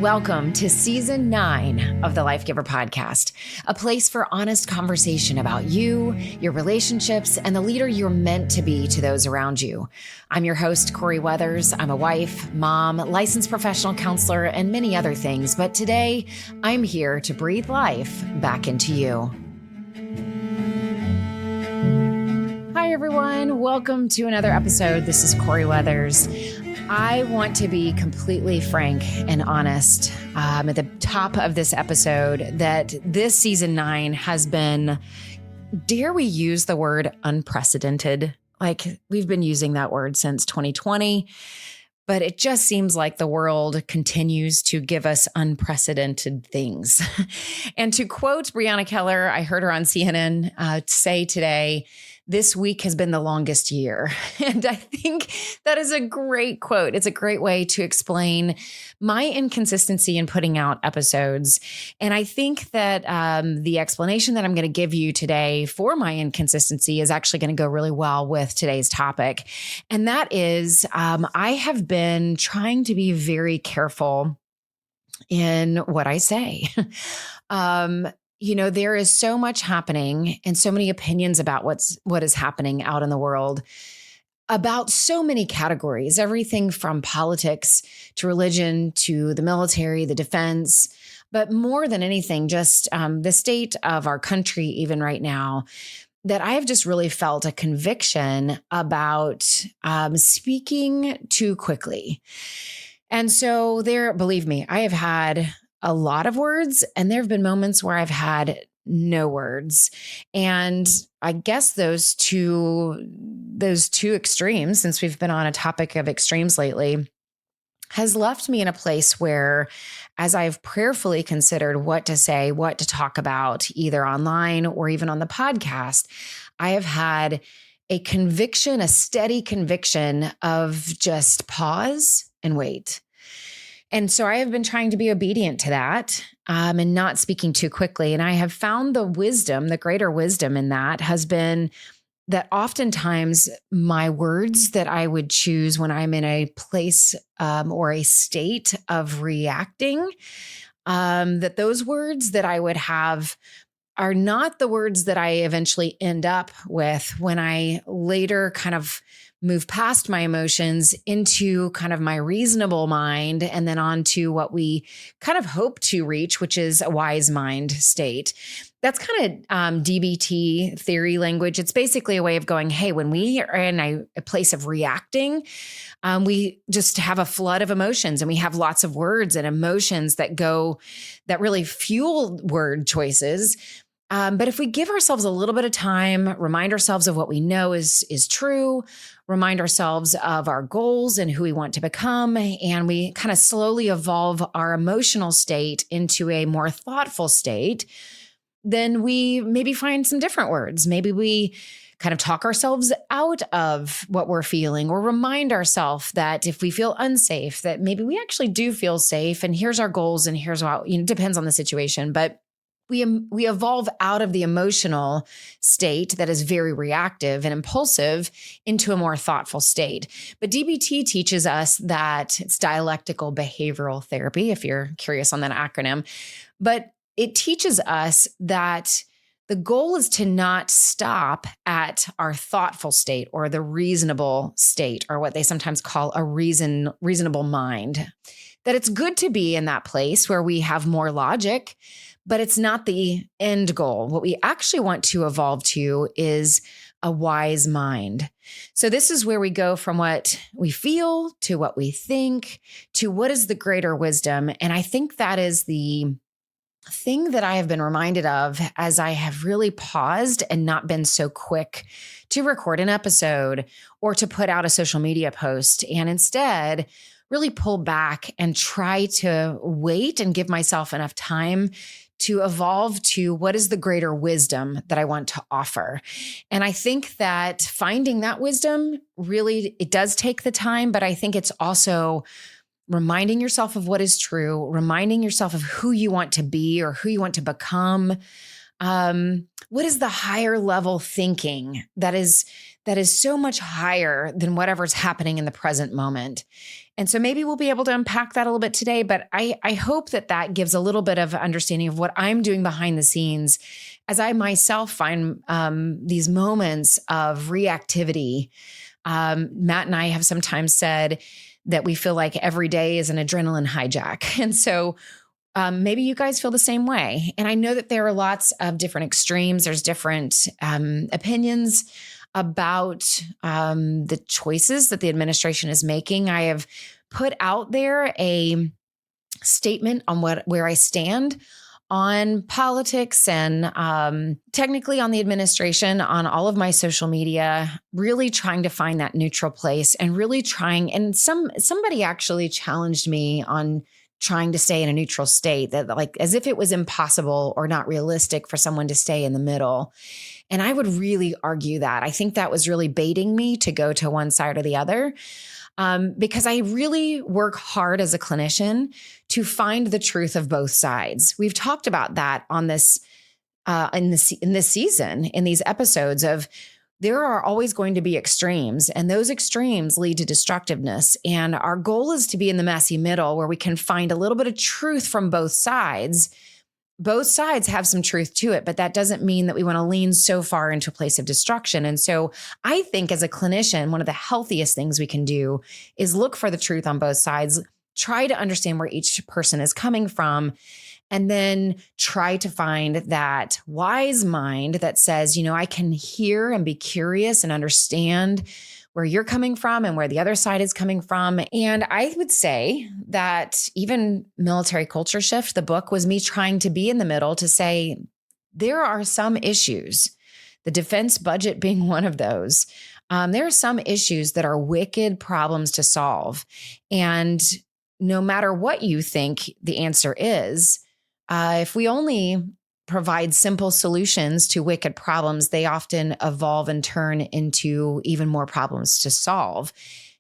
Welcome to Season 9 of the Life Giver Podcast, a place for honest conversation about you, your relationships, and the leader you're meant to be to those around you. I'm your host, Corey Weathers. I'm a wife, mom, licensed professional counselor, and many other things. But today, I'm here to breathe life back into you. Hi, everyone. Welcome to another episode. This is Corey Weathers. I want to be completely frank and honest at the top of this episode that this season 9 has been, dare we use the word unprecedented? Like we've been using that word since 2020, but it just seems like the world continues to give us unprecedented things. And to quote Breonna Keller, I heard her on CNN say today, "This week has been the longest year." And I think that is a great quote. It's a great way to explain my inconsistency in putting out episodes. And I think that the explanation that I'm going to give you today for my inconsistency is actually going to go really well with today's topic. And that is, I have been trying to be very careful in what I say. There is so much happening and so many opinions about what is happening out in the world about so many categories, everything from politics to religion to the military, the defense, but more than anything, just the state of our country, even right now, that I have just really felt a conviction about speaking too quickly. And so believe me, I have had a lot of words, and there have been moments where I've had no words. And I guess those two extremes, since we've been on a topic of extremes lately, has left me in a place where, as I've prayerfully considered what to say, what to talk about, either online or even on the podcast, I have had a conviction, a steady conviction of just pause and wait. And so I have been trying to be obedient to that and not speaking too quickly. And I have found the greater wisdom in that has been that oftentimes my words that I would choose when I'm in a place or a state of reacting, that those words that I would have are not the words that I eventually end up with when I later kind of move past my emotions into kind of my reasonable mind and then on to what we kind of hope to reach, which is a wise mind state. That's kind of DBT theory language. It's basically a way of going, hey, when we are in a place of reacting, we just have a flood of emotions and we have lots of words and emotions that really fuel word choices. But if we give ourselves a little bit of time, remind ourselves of what we know is true, remind ourselves of our goals and who we want to become, and we kind of slowly evolve our emotional state into a more thoughtful state, then we maybe find some different words. Maybe we kind of talk ourselves out of what we're feeling or remind ourselves that if we feel unsafe, that maybe we actually do feel safe and here's our goals and here's what, depends on the situation. But we evolve out of the emotional state that is very reactive and impulsive into a more thoughtful state. But DBT teaches us that it's dialectical behavioral therapy, if you're curious on that acronym. But it teaches us that the goal is to not stop at our thoughtful state or the reasonable state, or what they sometimes call a reasonable mind. That it's good to be in that place where we have more logic, but it's not the end goal. What we actually want to evolve to is a wise mind. So this is where we go from what we feel to what we think to what is the greater wisdom. And I think that is the thing that I have been reminded of as I have really paused and not been so quick to record an episode or to put out a social media post, and instead really pull back and try to wait and give myself enough time to evolve to what is the greater wisdom that I want to offer. And I think that finding that wisdom really, it does take the time, but I think it's also reminding yourself of what is true, reminding yourself of who you want to be or who you want to become, what is the higher level thinking that is so much higher than whatever's happening in the present moment. And so maybe we'll be able to unpack that a little bit today, but I hope that gives a little bit of understanding of what I'm doing behind the scenes as I myself find these moments of reactivity. Matt and I have sometimes said that we feel like every day is an adrenaline hijack. And so maybe you guys feel the same way. And I know that there are lots of different extremes. There's different opinions about the choices that the administration is making. I have put out there a statement on where I stand on politics and technically on the administration on all of my social media, really trying to find that neutral place and really trying. And somebody actually challenged me on trying to stay in a neutral state, that like as if it was impossible or not realistic for someone to stay in the middle. And I would really argue that. I think that was really baiting me to go to one side or the other, because I really work hard as a clinician to find the truth of both sides. We've talked about that on this in this season, in these episodes of there are always going to be extremes, and those extremes lead to destructiveness. And our goal is to be in the messy middle where we can find a little bit of truth from both sides. Both sides have some truth to it, but that doesn't mean that we want to lean so far into a place of destruction. And so I think as a clinician, one of the healthiest things we can do is look for the truth on both sides, try to understand where each person is coming from, and then try to find that wise mind that says, I can hear and be curious and understand where you're coming from and where the other side is coming from. And I would say that even Military Culture Shift, the book, was me trying to be in the middle to say, there are some issues, the defense budget being one of those. There are some issues that are wicked problems to solve. And no matter what you think the answer is, if we only provide simple solutions to wicked problems, they often evolve and turn into even more problems to solve.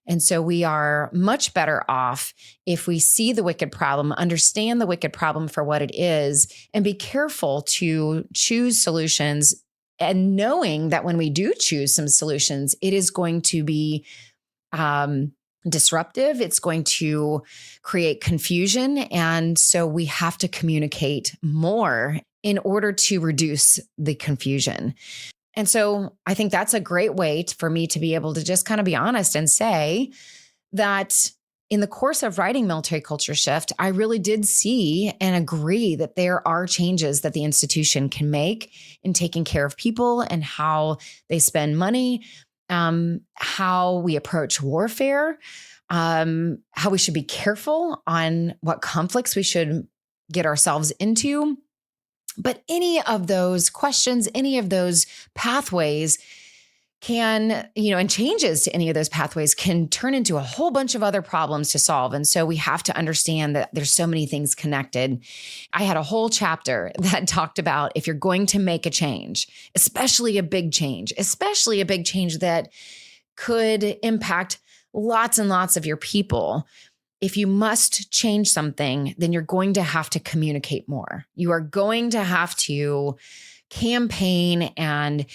And so we are much better off if we see the wicked problem, understand the wicked problem for what it is, and be careful to choose solutions, and knowing that when we do choose some solutions, it is going to be disruptive. It's going to create confusion. And so we have to communicate more in order to reduce the confusion. And so I think that's a great way for me to be able to just kind of be honest and say that in the course of writing Military Culture Shift, I really did see and agree that there are changes that the institution can make in taking care of people and how they spend money, how we approach warfare, how we should be careful on what conflicts we should get ourselves into. But any of those questions, any of those pathways can, and changes to any of those pathways can turn into a whole bunch of other problems to solve. And so we have to understand that there's so many things connected. I had a whole chapter that talked about if you're going to make a change, especially a big change that could impact lots and lots of your people. If you must change something, then you're going to have to communicate more. You are going to have to campaign and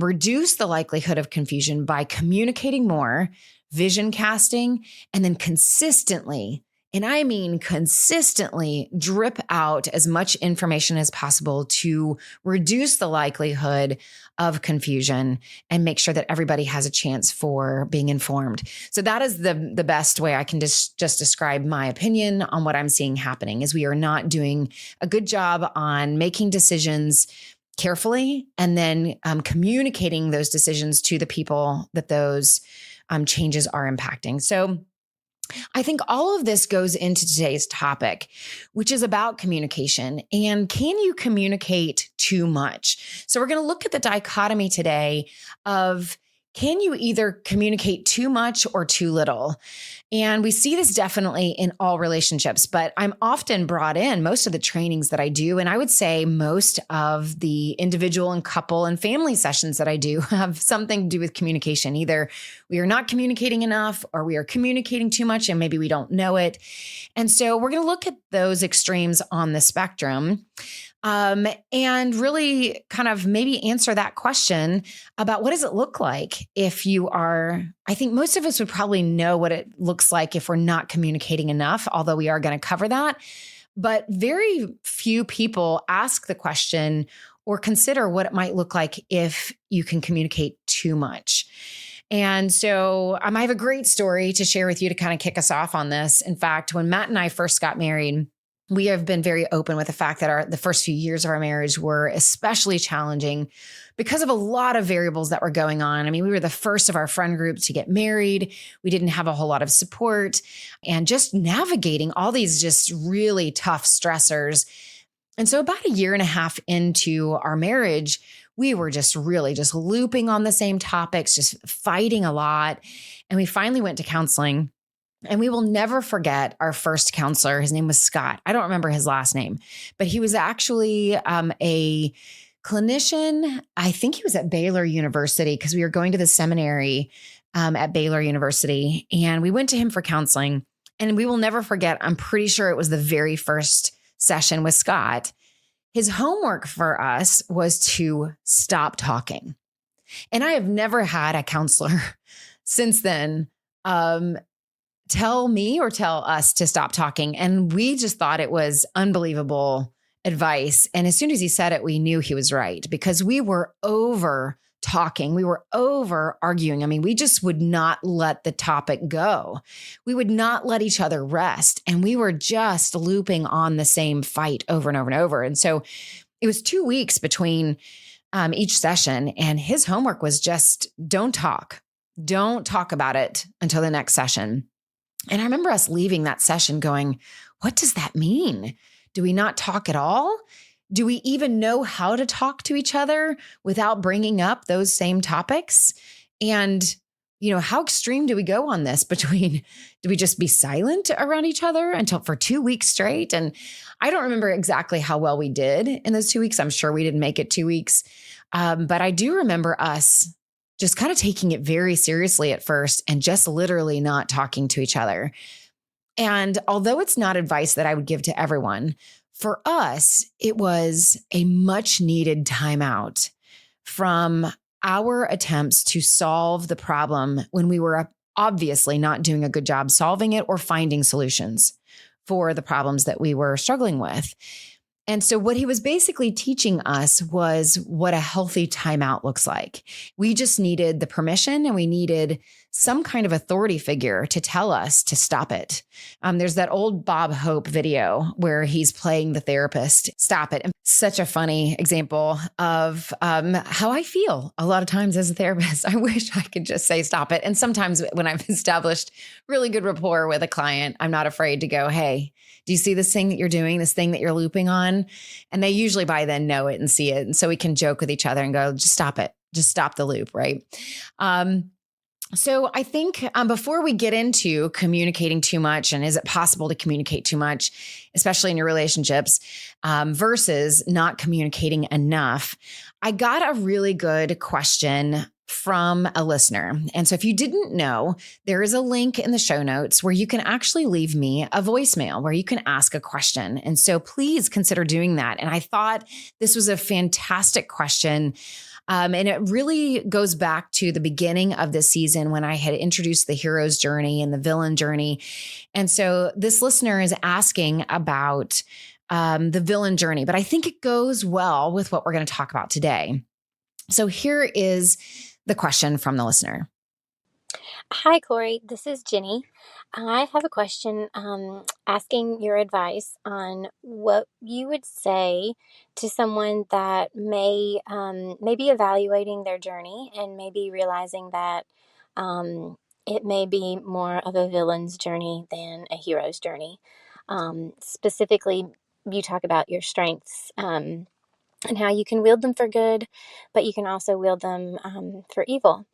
reduce the likelihood of confusion by communicating more, vision casting, and then consistently, and I mean consistently, drip out as much information as possible to reduce the likelihood of confusion and make sure that everybody has a chance for being informed. So that is the best way I can just describe my opinion on what I'm seeing happening is we are not doing a good job on making decisions carefully and then communicating those decisions to the people that those changes are impacting. So I think all of this goes into today's topic, which is about communication. And can you communicate too much? So we're going to look at the dichotomy today of can you either communicate too much or too little? And we see this definitely in all relationships, but I'm often brought in most of the trainings that I do. And I would say most of the individual and couple and family sessions that I do have something to do with communication. Either we are not communicating enough or we are communicating too much and maybe we don't know it. And so we're going to look at those extremes on the spectrum. and really kind of maybe answer that question about what does it look like if you are, I think most of us would probably know what it looks like if we're not communicating enough, although we are going to cover that. But very few people ask the question or consider what it might look like if you can communicate too much. And so I have a great story to share with you to kind of kick us off on this. In fact, when Matt and I first got married, we have been very open with the fact that the first few years of our marriage were especially challenging because of a lot of variables that were going on. I mean, we were the first of our friend group to get married. We didn't have a whole lot of support, and just navigating all these just really tough stressors. And so about a year and a half into our marriage, we were just really just looping on the same topics, just fighting a lot. And we finally went to counseling. And we will never forget our first counselor. His name was Scott. I don't remember his last name, but he was actually a clinician. I think he was at Baylor University because we were going to the seminary at Baylor University. And we went to him for counseling. And we will never forget, I'm pretty sure it was the very first session with Scott. His homework for us was to stop talking. And I have never had a counselor since then tell me or tell us to stop talking. And we just thought it was unbelievable advice. And as soon as he said it, we knew he was right because we were over talking. We were over arguing. I mean, we just would not let the topic go. We would not let each other rest. And we were just looping on the same fight over and over and over. And so it was 2 weeks between each session. And his homework was just don't talk. Don't talk about it until the next session. And I remember us leaving that session going, what does that mean? Do we not talk at all? Do we even know how to talk to each other without bringing up those same topics? And, how extreme do we go on this do we just be silent around each other for 2 weeks straight? And I don't remember exactly how well we did in those 2 weeks. I'm sure we didn't make it 2 weeks. But I do remember us just kind of taking it very seriously at first and just literally not talking to each other. And although it's not advice that I would give to everyone, for us, it was a much needed timeout from our attempts to solve the problem when we were obviously not doing a good job solving it or finding solutions for the problems that we were struggling with. And so what he was basically teaching us was what a healthy timeout looks like. We just needed the permission and we needed some kind of authority figure to tell us to stop it. There's that old Bob Hope video where he's playing the therapist, stop it. And such a funny example of how I feel a lot of times as a therapist. I wish I could just say stop it. And sometimes when I've established really good rapport with a client, I'm not afraid to go, hey, do you see this thing that you're doing, this thing that you're looping on? And they usually by then know it and see it. And so we can joke with each other and go, just stop it. Just stop the loop, right? So I think before we get into communicating too much and is it possible to communicate too much, especially in your relationships, versus not communicating enough, I got a really good question from a listener. And so if you didn't know, there is a link in the show notes where you can actually leave me a voicemail where you can ask a question. And so please consider doing that. And I thought this was a fantastic question. And it really goes back to the beginning of this season when I had introduced the hero's journey and the villain journey. And so this listener is asking about the villain journey, but I think it goes well with what we're going to talk about today. So here is the question from the listener. Hi, Corey. This is Jenny. I have a question asking your advice on what you would say to someone that may be evaluating their journey and maybe realizing that it may be more of a villain's journey than a hero's journey. Specifically, you talk about your strengths and how you can wield them for good, but you can also wield them for evil.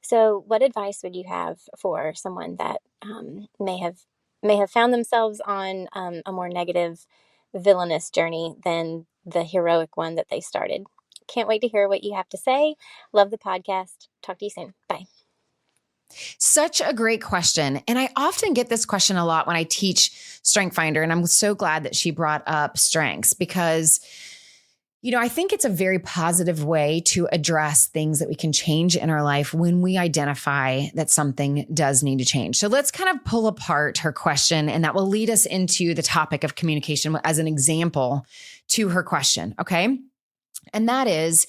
So what advice would you have for someone that may have found themselves on a more negative, villainous journey than the heroic one that they started? Can't wait to hear what you have to say. Love the podcast. Talk to you soon. Bye. Such a great question. And I often get this question a lot when I teach Strength Finder. And I'm so glad that she brought up strengths because I think it's a very positive way to address things that we can change in our life when we identify that something does need to change. So let's kind of pull apart her question, and that will lead us into the topic of communication as an example to her question. Okay. And that is,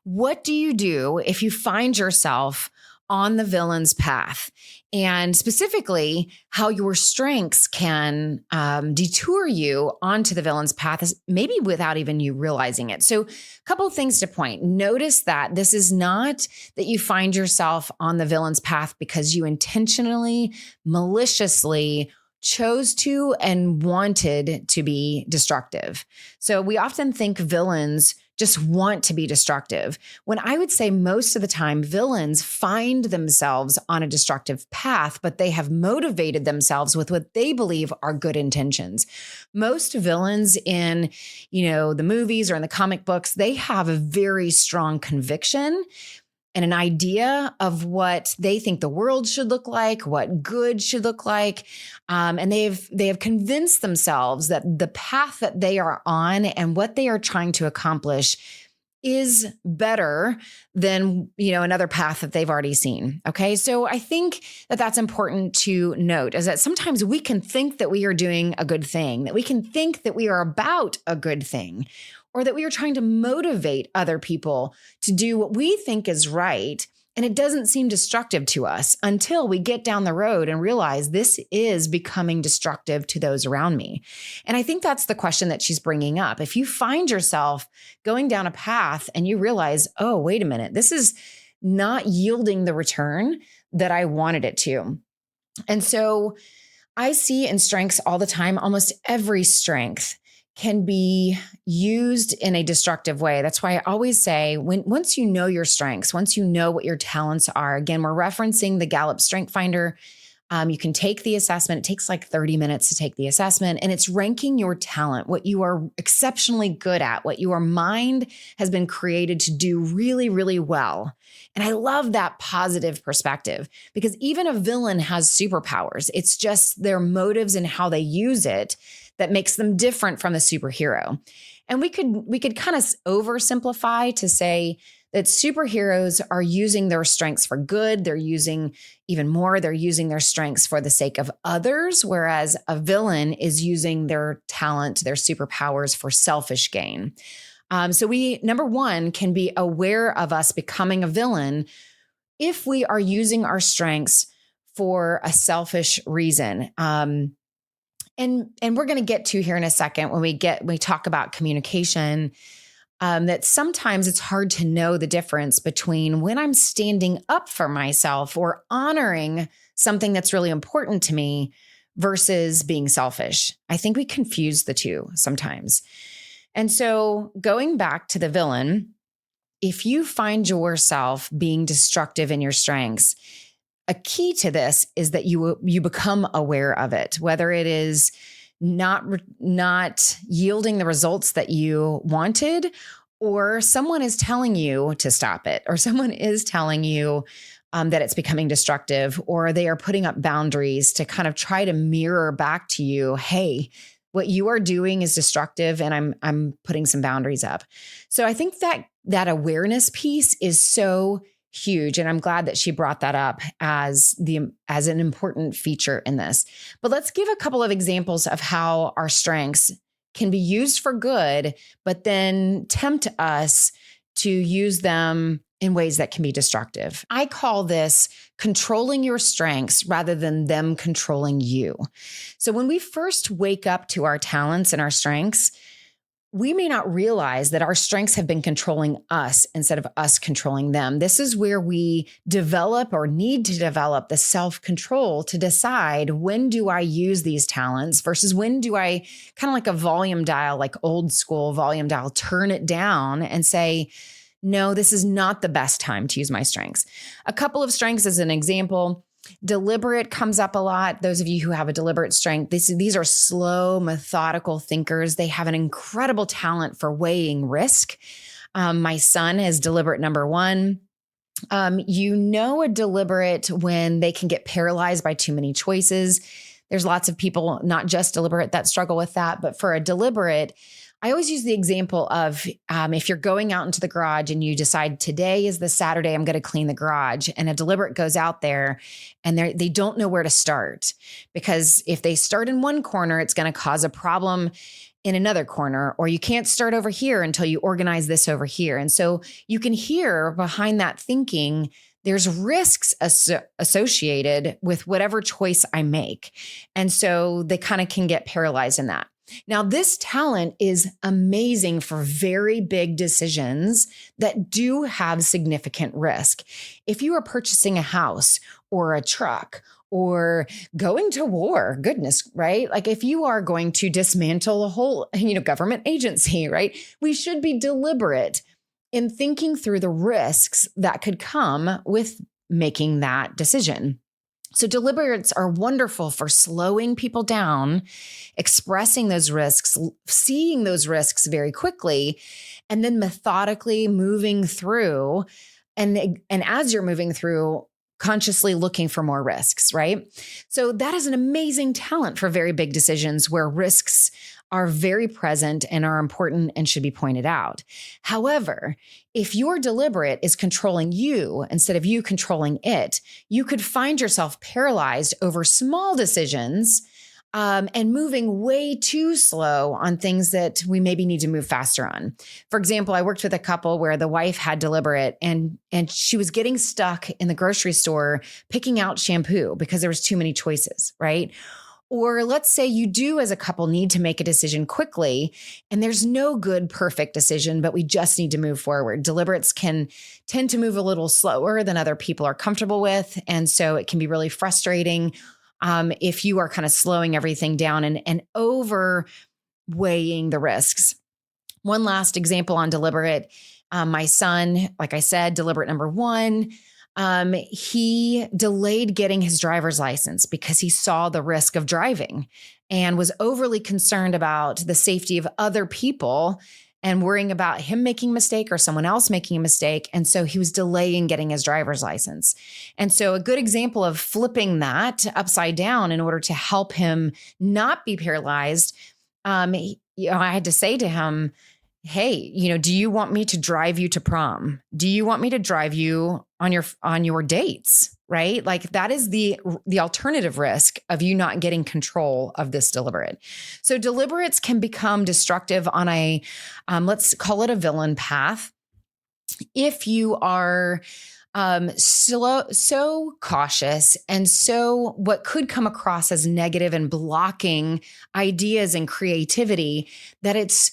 what do you do if you find yourself on the villain's path? And specifically, how your strengths can detour you onto the villain's path, maybe without even you realizing it. So a couple of things to point. Notice that this is not that you find yourself on the villain's path because you intentionally, maliciously chose to and wanted to be destructive. So we often think villains just want to be destructive, when I would say most of the time villains find themselves on a destructive path, but they have motivated themselves with what they believe are good intentions. Most villains in, the movies or in the comic books, they have a very strong conviction and an idea of what they think the world should look like, what good should look like. And they have convinced themselves that the path that they are on and what they are trying to accomplish is better than, another path that they've already seen. Okay. So I think that that's important to note, is that sometimes we can think that we are doing a good thing, that we can think that we are about a good thing, or that we are trying to motivate other people to do what we think is right. And it doesn't seem destructive to us until we get down the road and realize this is becoming destructive to those around me. And I think that's the question that she's bringing up. If you find yourself going down a path and you realize, oh, wait a minute, this is not yielding the return that I wanted it to. And so I see in strengths all the time, almost every strength can be used in a destructive way. That's why I always say, once you know your strengths, once you know what your talents are, again, we're referencing the Gallup Strength Finder. You can take the assessment. It takes like 30 minutes to take the assessment, and it's ranking your talent, what you are exceptionally good at, what your mind has been created to do really, really well. And I love that positive perspective, because even a villain has superpowers. It's just their motives and how they use it that makes them different from the superhero. And we could kind of oversimplify to say that superheroes are using their strengths for good. They're using their strengths for the sake of others, whereas a villain is using their talent, their superpowers for selfish gain. So we, number one, can be aware of us becoming a villain if we are using our strengths for a selfish reason. And we're going to get to here in a second when we talk about communication, that sometimes it's hard to know the difference between when I'm standing up for myself or honoring something that's really important to me versus being selfish. I think we confuse the two sometimes. And so going back to the villain, if you find yourself being destructive in your strengths, a key to this is that you become aware of it, whether it is not yielding the results that you wanted, or someone is telling you to stop it, or someone is telling you that it's becoming destructive, or they are putting up boundaries to kind of try to mirror back to you, hey, what you are doing is destructive, and I'm putting some boundaries up. So I think that awareness piece is so huge. And I'm glad that she brought that up as an important feature in this. But let's give a couple of examples of how our strengths can be used for good, but then tempt us to use them in ways that can be destructive. I call this controlling your strengths rather than them controlling you. So when we first wake up to our talents and our strengths, we may not realize that our strengths have been controlling us instead of us controlling them. This is where we develop or need to develop the self-control to decide, when do I use these talents versus when do I, kind of like a volume dial, like old school volume dial, turn it down and say, no, this is not the best time to use my strengths. A couple of strengths as an example. Deliberate comes up a lot. Those of you who have a deliberate strength, these are slow, methodical thinkers. They have an incredible talent for weighing risk. My son is deliberate number one. A deliberate when they can get paralyzed by too many choices. There's lots of people, not just deliberate, that struggle with that. But for a deliberate, I always use the example of if you're going out into the garage and you decide today is the Saturday I'm going to clean the garage, and a deliberate goes out there and they don't know where to start, because if they start in one corner, it's going to cause a problem in another corner, or you can't start over here until you organize this over here. And so you can hear behind that thinking, there's risks associated with whatever choice I make. And so they kind of can get paralyzed in that. Now, this talent is amazing for very big decisions that do have significant risk. If you are purchasing a house or a truck or going to war, goodness, right? Like if you are going to dismantle a whole, government agency, right? We should be deliberate in thinking through the risks that could come with making that decision. So deliberates are wonderful for slowing people down, expressing those risks, seeing those risks very quickly, and then methodically moving through. And as you're moving through, consciously looking for more risks, right? So that is an amazing talent for very big decisions where risks are very present and are important and should be pointed out. However, if your deliberate is controlling you instead of you controlling it, you could find yourself paralyzed over small decisions and moving way too slow on things that we maybe need to move faster on. For example, I worked with a couple where the wife had deliberate and she was getting stuck in the grocery store picking out shampoo because there was too many choices, right? Or let's say you do as a couple need to make a decision quickly and there's no good, perfect decision, but we just need to move forward. Deliberates can tend to move a little slower than other people are comfortable with. And so it can be really frustrating if you are kind of slowing everything down and overweighing the risks. One last example on deliberate. My son, like I said, deliberate number one, he delayed getting his driver's license because he saw the risk of driving and was overly concerned about the safety of other people and worrying about him making a mistake or someone else making a mistake. And so he was delaying getting his driver's license. And so a good example of flipping that upside down in order to help him not be paralyzed, I had to say to him, hey, do you want me to drive you to prom? Do you want me to drive you on your dates? Right? Like that is the alternative risk of you not getting control of this deliberate. So deliberates can become destructive on a, let's call it a villain path. If you are so cautious and so what could come across as negative and blocking ideas and creativity, that it's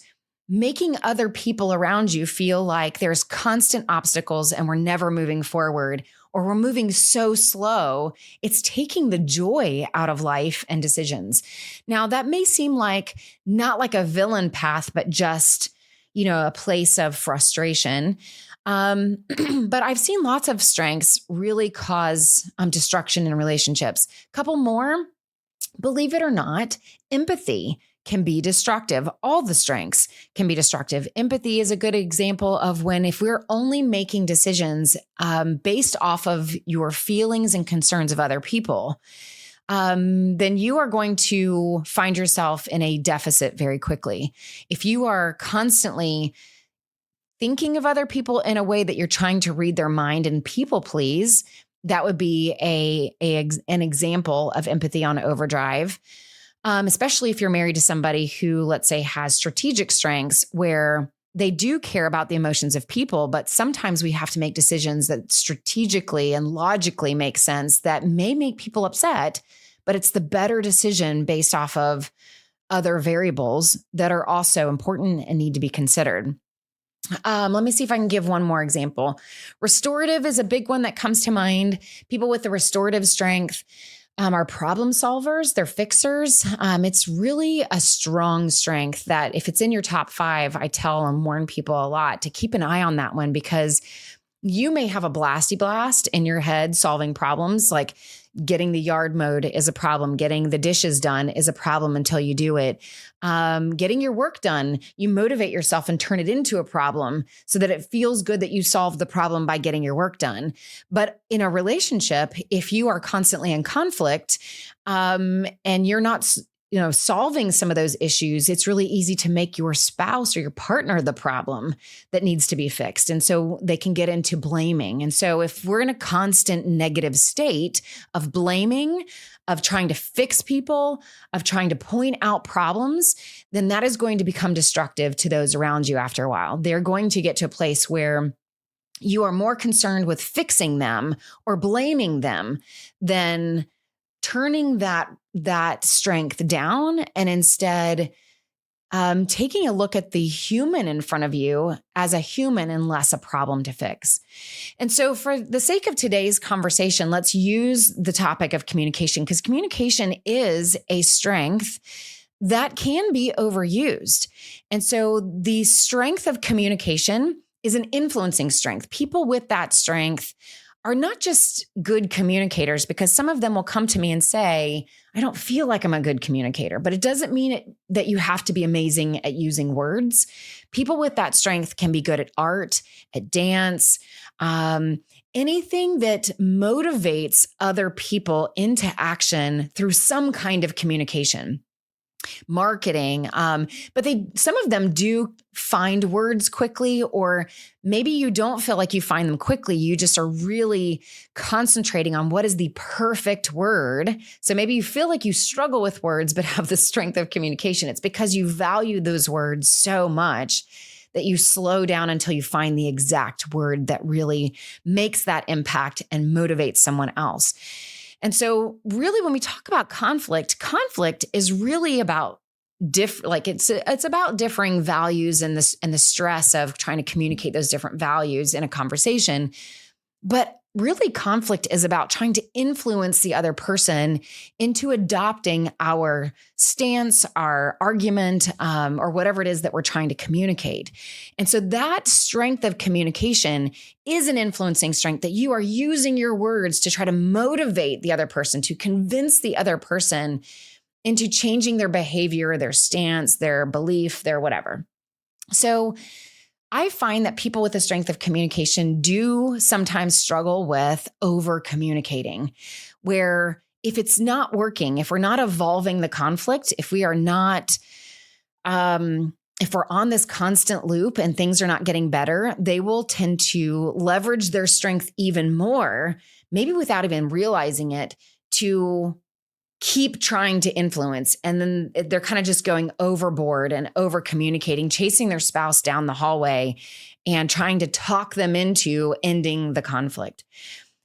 making other people around you feel like there's constant obstacles and we're never moving forward, or we're moving so slow, it's taking the joy out of life and decisions. Now, that may seem like not like a villain path, but just, a place of frustration. But I've seen lots of strengths really cause destruction in relationships. Couple more, believe it or not, empathy can be destructive. All the strengths can be destructive. Empathy is a good example of if we're only making decisions based off of your feelings and concerns of other people, then you are going to find yourself in a deficit very quickly. If you are constantly thinking of other people in a way that you're trying to read their mind and people please, that would be an example of empathy on overdrive. Especially if you're married to somebody who, let's say, has strategic strengths where they do care about the emotions of people, but sometimes we have to make decisions that strategically and logically make sense that may make people upset, but it's the better decision based off of other variables that are also important and need to be considered. Let me see if I can give one more example. Restorative is a big one that comes to mind. People with the restorative strength are problem solvers. They're fixers. It's really a strong strength that if it's in your top 5, I tell and warn people a lot to keep an eye on that one, because you may have a blasty blast in your head solving problems, like getting the yard mowed is a problem. Getting the dishes done is a problem until you do it. Getting your work done, you motivate yourself and turn it into a problem so that it feels good that you solved the problem by getting your work done. But in a relationship, if you are constantly in conflict and you're not solving some of those issues, it's really easy to make your spouse or your partner the problem that needs to be fixed. And so they can get into blaming. And so if we're in a constant negative state of blaming, of trying to fix people, of trying to point out problems, then that is going to become destructive to those around you after a while. They're going to get to a place where you are more concerned with fixing them or blaming them than turning that strength down and instead taking a look at the human in front of you as a human and less a problem to fix. And so for the sake of today's conversation, let's use the topic of communication, because communication is a strength that can be overused. And so the strength of communication is an influencing strength. People with that strength are not just good communicators, because some of them will come to me and say, I don't feel like I'm a good communicator, but it doesn't mean that you have to be amazing at using words. People with that strength can be good at art, at dance, anything that motivates other people into action through some kind of communication. Marketing. But some of them do find words quickly, or maybe you don't feel like you find them quickly. You just are really concentrating on what is the perfect word. So maybe you feel like you struggle with words, but have the strength of communication. It's because you value those words so much that you slow down until you find the exact word that really makes that impact and motivates someone else. And so really when we talk about conflict is really about it's about differing values and the stress of trying to communicate those different values in a conversation. But really conflict is about trying to influence the other person into adopting our stance, our argument, or whatever it is that we're trying to communicate. And so that strength of communication is an influencing strength, that you are using your words to try to motivate the other person, to convince the other person into changing their behavior, their stance, their belief, their whatever. So I find that people with the strength of communication do sometimes struggle with over communicating, where if it's not working, if we're not evolving the conflict, if we are not, if we're on this constant loop and things are not getting better, they will tend to leverage their strength even more, maybe without even realizing it, to keep trying to influence. And then they're kind of just going overboard and over communicating, chasing their spouse down the hallway and trying to talk them into ending the conflict.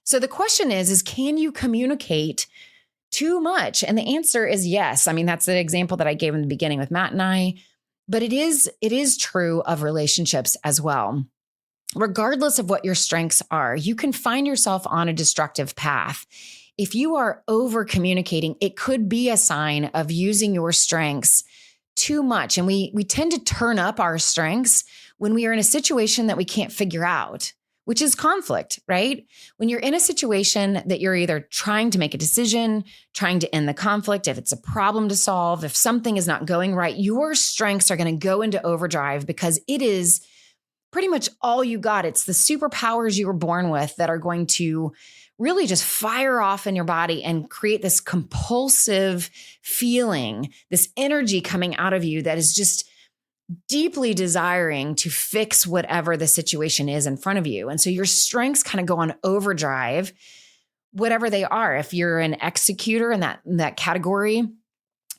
So the question is can you communicate too much? And the answer is yes. I mean, that's the example that I gave in the beginning with Matt and I, but it is true of relationships as well. Regardless of what your strengths are, you can find yourself on a destructive path. If you are over communicating, it could be a sign of using your strengths too much. And we tend to turn up our strengths when we are in a situation that we can't figure out, which is conflict, right? When you're in a situation that you're either trying to make a decision, trying to end the conflict, if it's a problem to solve, if something is not going right, your strengths are going to go into overdrive because it is pretty much all you got. It's the superpowers you were born with that are going to really just fire off in your body and create this compulsive feeling, this energy coming out of you that is just deeply desiring to fix whatever the situation is in front of you. And so your strengths kind of go on overdrive, whatever they are. If you're an executor in that category,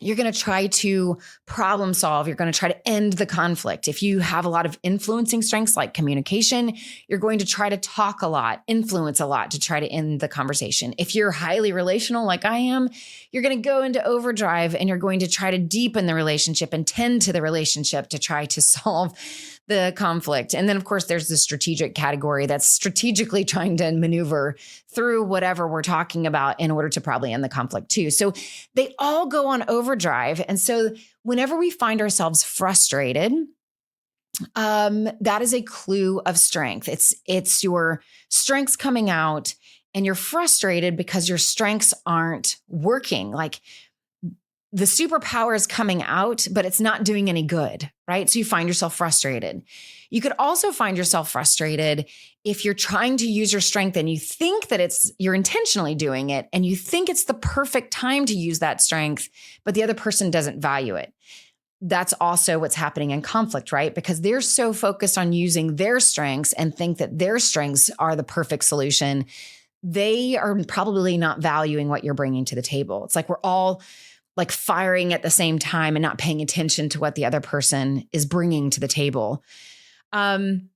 you're going to try to problem solve. You're going to try to end the conflict. If you have a lot of influencing strengths like communication, you're going to try to talk a lot, influence a lot to try to end the conversation. If you're highly relational like I am, you're going to go into overdrive and you're going to try to deepen the relationship and tend to the relationship to try to solve the conflict. And then, of course, there's the strategic category that's strategically trying to maneuver through whatever we're talking about in order to probably end the conflict too. So they all go on overdrive. And so whenever we find ourselves frustrated, that is a clue of strength. It's your strengths coming out and you're frustrated because your strengths aren't working. Like the superpower is coming out, but it's not doing any good, right? So you find yourself frustrated. You could also find yourself frustrated if you're trying to use your strength and you think that you're intentionally doing it and you think it's the perfect time to use that strength, but the other person doesn't value it. That's also what's happening in conflict, right? Because they're so focused on using their strengths and think that their strengths are the perfect solution. They are probably not valuing what you're bringing to the table. It's like we're all like firing at the same time and not paying attention to what the other person is bringing to the table. And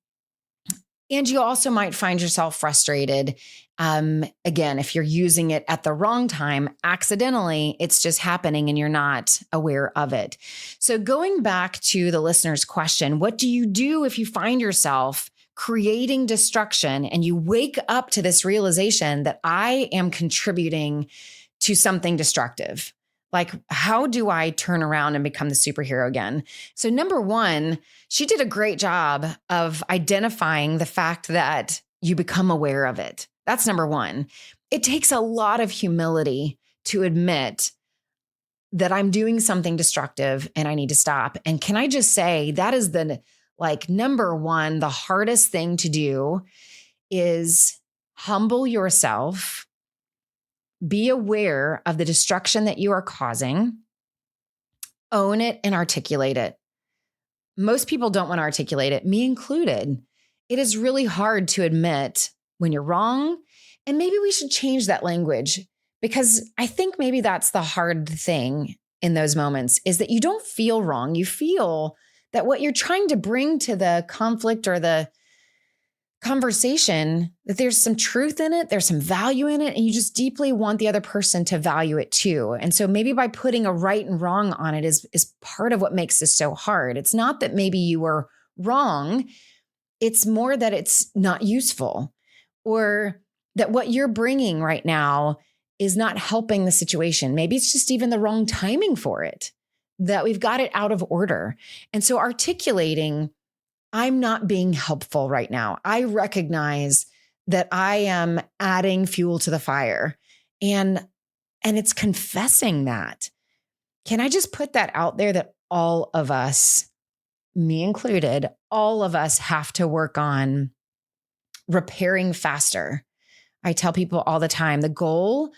you also might find yourself frustrated. Again, if you're using it at the wrong time, accidentally, it's just happening and you're not aware of it. So going back to the listener's question, what do you do if you find yourself creating destruction and you wake up to this realization that I am contributing to something destructive? Like, how do I turn around and become the superhero again? So number one, she did a great job of identifying the fact that you become aware of it. That's number one. It takes a lot of humility to admit that I'm doing something destructive and I need to stop. And can I just say that is number one, the hardest thing to do is humble yourself. Be aware of the destruction that you are causing, own it and articulate it. Most people don't want to articulate it, me included. It is really hard to admit when you're wrong. And maybe we should change that language, because I think maybe that's the hard thing in those moments, is that you don't feel wrong. You feel that what you're trying to bring to the conflict or the conversation, that there's some truth in it, there's some value in it, and you just deeply want the other person to value it too. And so maybe by putting a right and wrong on it is part of what makes this so hard. It's not that maybe you were wrong. It's more that it's not useful, or that what you're bringing right now is not helping the situation. Maybe it's just even the wrong timing for it, that we've got it out of order. And so articulating, I'm not being helpful right now. I recognize that I am adding fuel to the fire, and it's confessing that. Can I just put that out there, that all of us, me included, all of us have to work on repairing faster. I tell people all the time, the goal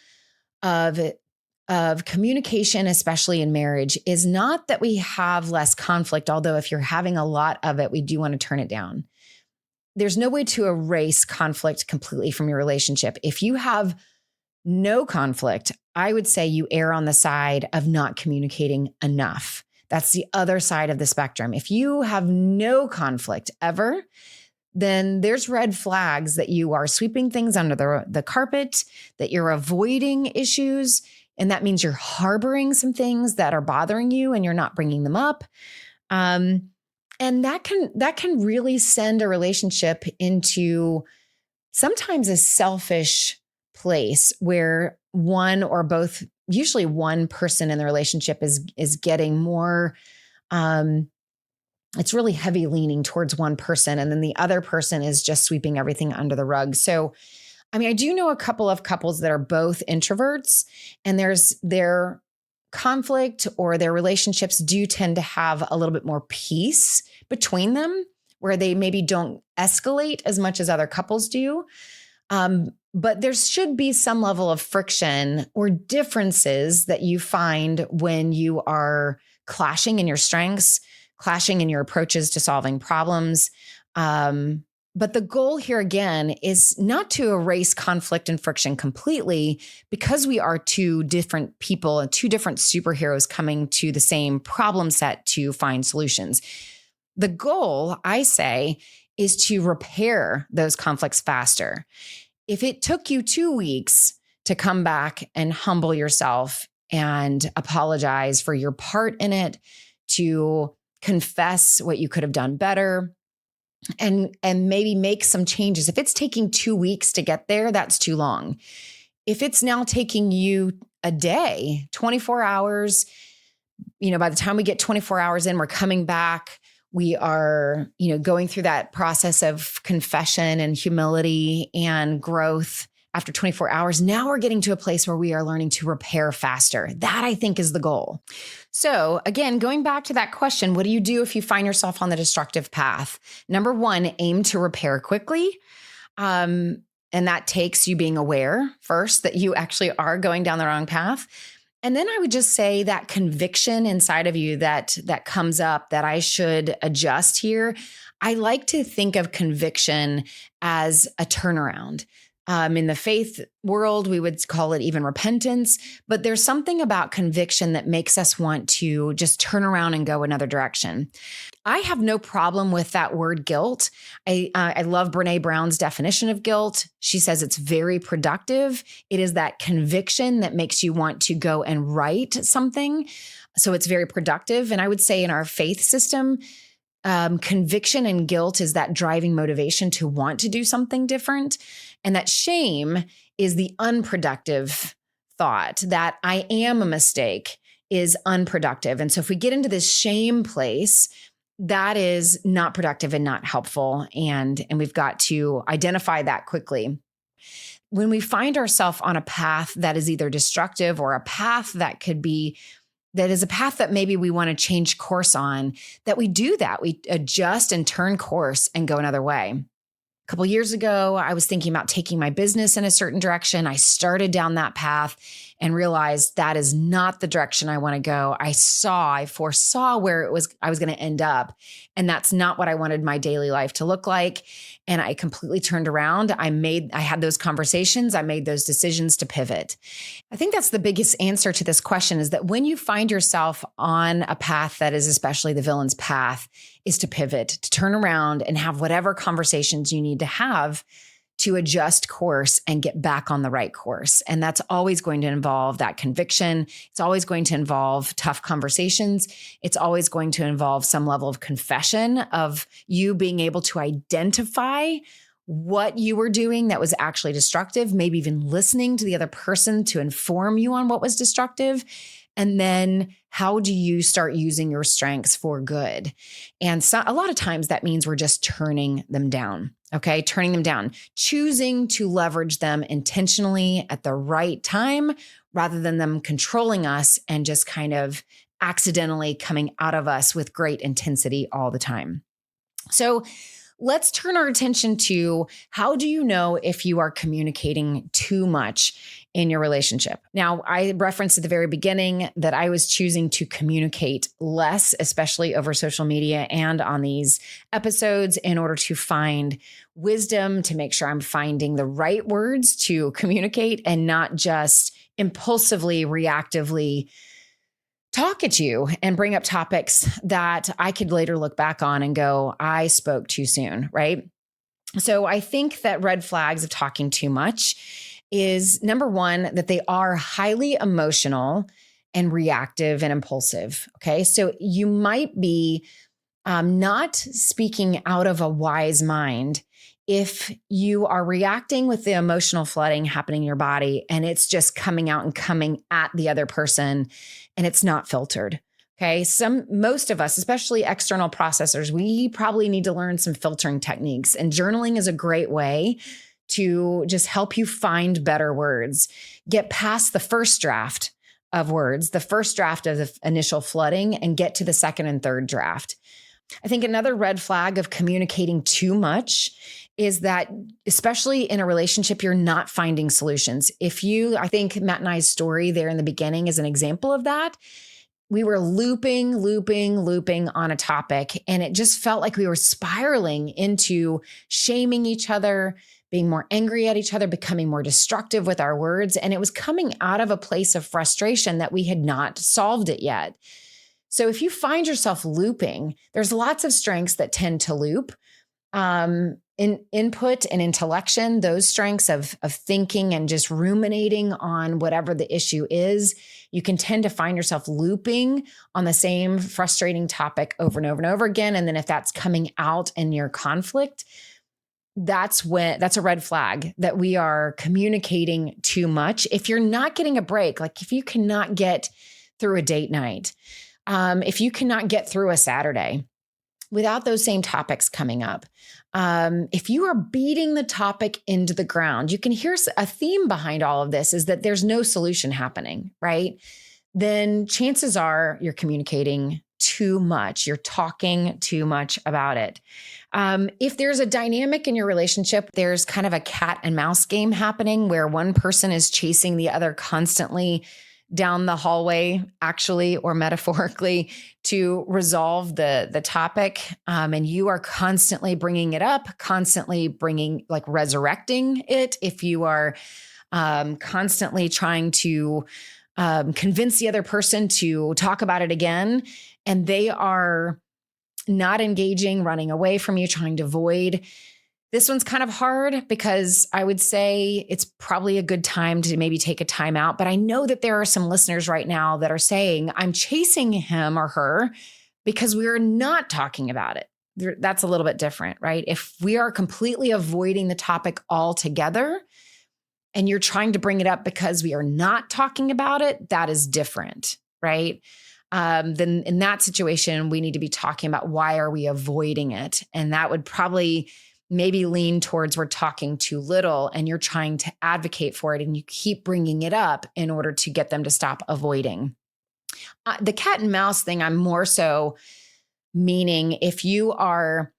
of communication, especially in marriage, is not that we have less conflict, although if you're having a lot of it, we do want to turn it down. There's no way to erase conflict completely from your relationship. If you have no conflict, I would say you err on the side of not communicating enough. That's the other side of the spectrum. If you have no conflict ever, then there's red flags that you are sweeping things under the carpet, that you're avoiding issues. And that means you're harboring some things that are bothering you and you're not bringing them up. And that can really send a relationship into sometimes a selfish place where one or both, usually one person in the relationship is getting more, it's really heavy leaning towards one person, and then the other person is just sweeping everything under the rug. So, I mean, I do know a couple of couples that are both introverts, and their conflict or their relationships do tend to have a little bit more peace between them, where they maybe don't escalate as much as other couples do. But there should be some level of friction or differences that you find when you are clashing in your strengths, clashing in your approaches to solving problems. But the goal here again is not to erase conflict and friction completely, because we are two different people and two different superheroes coming to the same problem set to find solutions. The goal, I say, is to repair those conflicts faster. If it took you 2 weeks to come back and humble yourself and apologize for your part in it, to confess what you could have done better, and maybe make some changes. If it's taking 2 weeks to get there, that's too long. If it's now taking you a day, 24 hours, by the time we get 24 hours in, we're coming back, we are, going through that process of confession and humility and growth after 24 hours. Now we're getting to a place where we are learning to repair faster. That, I think, is the goal. So again, going back to that question, what do you do if you find yourself on the destructive path? Number one, aim to repair quickly. And that takes you being aware first that you actually are going down the wrong path. And then I would just say that conviction inside of you that comes up that I should adjust here. I like to think of conviction as a turnaround. In the faith world, we would call it even repentance, but there's something about conviction that makes us want to just turn around and go another direction. I have no problem with that word guilt. I love Brene Brown's definition of guilt. She says it's very productive. It is that conviction that makes you want to go and write something. So it's very productive. And I would say in our faith system, conviction and guilt is that driving motivation to want to do something different. And that shame is the unproductive thought that I am a mistake is unproductive. And so if we get into this shame place, that is not productive and not helpful. And we've got to identify that quickly. When we find ourselves on a path that is either destructive or a path that is a path that maybe we want to change course on, that we do that. We adjust and turn course and go another way. A couple of years ago, I was thinking about taking my business in a certain direction. I started down that path and realized that is not the direction I want to go. I foresaw where I was going to end up. And that's not what I wanted my daily life to look like. And I completely turned around. I had those conversations. I made those decisions to pivot. I think that's the biggest answer to this question is that when you find yourself on a path that is especially the villain's path, is to pivot, to turn around and have whatever conversations you need to have to adjust course and get back on the right course. And that's always going to involve that conviction. It's always going to involve tough conversations. It's always going to involve some level of confession of you being able to identify what you were doing that was actually destructive, maybe even listening to the other person to inform you on what was destructive. And then how do you start using your strengths for good? And so a lot of times that means we're just turning them down. Okay, turning them down, choosing to leverage them intentionally at the right time rather than them controlling us and just kind of accidentally coming out of us with great intensity all the time. So let's turn our attention to how do you know if you are communicating too much in your relationship? Now, I referenced at the very beginning that I was choosing to communicate less, especially over social media and on these episodes, in order to find wisdom, to make sure I'm finding the right words to communicate and not just impulsively, reactively talk at you and bring up topics that I could later look back on and go, I spoke too soon, right? So I think that red flags of talking too much is number one, that they are highly emotional and reactive and impulsive. Okay. So you might be not speaking out of a wise mind if you are reacting with the emotional flooding happening in your body and it's just coming out and coming at the other person and it's not filtered. Okay. Most of us, especially external processors, we probably need to learn some filtering techniques, and journaling is a great way to just help you find better words, get past the first draft of words, the first draft of the initial flooding, and get to the second and third draft. I think another red flag of communicating too much is that, especially in a relationship, you're not finding solutions. I think Matt and I's story there in the beginning is an example of that. We were looping on a topic, and it just felt like we were spiraling into shaming each other, being more angry at each other, becoming more destructive with our words. And it was coming out of a place of frustration that we had not solved it yet. So if you find yourself looping, there's lots of strengths that tend to loop. In input and intellection, those strengths of thinking and just ruminating on whatever the issue is, you can tend to find yourself looping on the same frustrating topic over and over and over again. And then if that's coming out in your conflict, that's a red flag that we are communicating too much. If you're not getting a break, like if you cannot get through a date night, if you cannot get through a Saturday, without those same topics coming up. If you are beating the topic into the ground, you can hear a theme behind all of this is that there's no solution happening, right? Then chances are you're communicating too much. You're talking too much about it. If there's a dynamic in your relationship, there's kind of a cat and mouse game happening where one person is chasing the other constantly down the hallway, actually or metaphorically, to resolve the topic. And you are constantly bringing it up, constantly resurrecting it. If you are constantly trying to convince the other person to talk about it again, and they are not engaging, running away from you, trying to avoid. This one's kind of hard because I would say it's probably a good time to maybe take a time out. But I know that there are some listeners right now that are saying, I'm chasing him or her because we're not talking about it. That's a little bit different, right? If we are completely avoiding the topic altogether and you're trying to bring it up because we are not talking about it, that is different, right? Then in that situation, we need to be talking about why are we avoiding it? And that would probably maybe lean towards we're talking too little and you're trying to advocate for it and you keep bringing it up in order to get them to stop avoiding. The cat and mouse thing, I'm more so meaning if you are,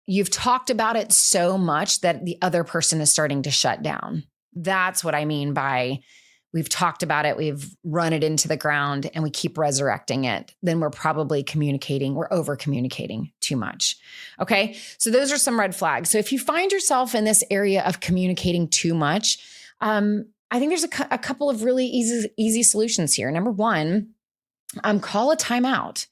you've talked about it so much that the other person is starting to shut down. That's what I mean by we've talked about it, we've run it into the ground and we keep resurrecting it. Then we're probably we're over communicating too much. Okay. So those are some red flags. So if you find yourself in this area of communicating too much, I think there's a couple of really easy solutions here. Number one, call a timeout.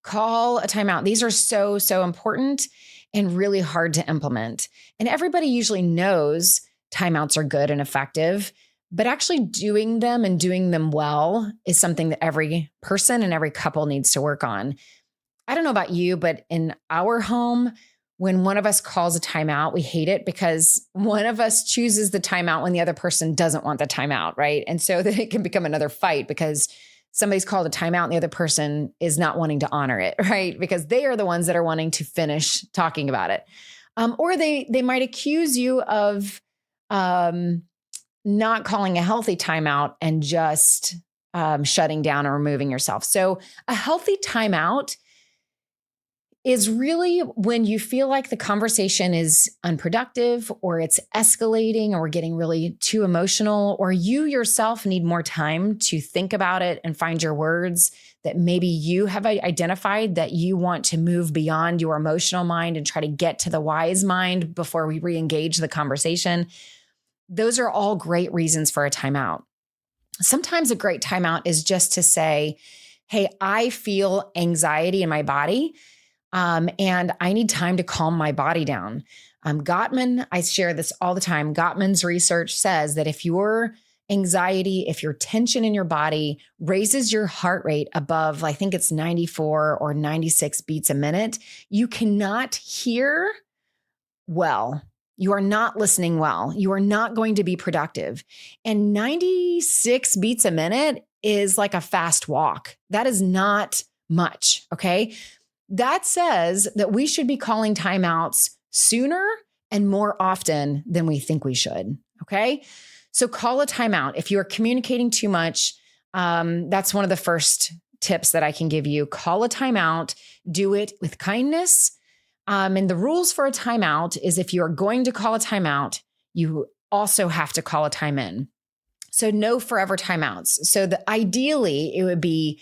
Call a timeout. These are so important and really hard to implement. And everybody usually knows timeouts are good and effective. But actually doing them and doing them well is something that every person and every couple needs to work on. I don't know about you, but in our home, when one of us calls a timeout, we hate it because one of us chooses the timeout when the other person doesn't want the timeout, right? And so then it can become another fight because somebody's called a timeout and the other person is not wanting to honor it, right? Because they are the ones that are wanting to finish talking about it. Or they might accuse you of not calling a healthy timeout and just shutting down or removing yourself. So a healthy timeout is really when you feel like the conversation is unproductive or it's escalating or we're getting really too emotional or you yourself need more time to think about it and find your words that maybe you have identified that you want to move beyond your emotional mind and try to get to the wise mind before we re-engage the conversation. Those are all great reasons for a timeout. Sometimes a great timeout is just to say, hey, I feel anxiety in my body, and I need time to calm my body down. Gottman, I share this all the time. Gottman's research says that if your anxiety, if your tension in your body raises your heart rate above, I think it's 94 or 96 beats a minute, you cannot hear well. You are not listening well. You are not going to be productive. And 96 beats a minute is like a fast walk. That is not much, okay? That says that we should be calling timeouts sooner and more often than we think we should, okay? So call a timeout. If you are communicating too much, that's one of the first tips that I can give you. Call a timeout. Do it with kindness. And the rules for a timeout is if you're going to call a timeout, you also have to call a time in. So no forever timeouts. So ideally it would be,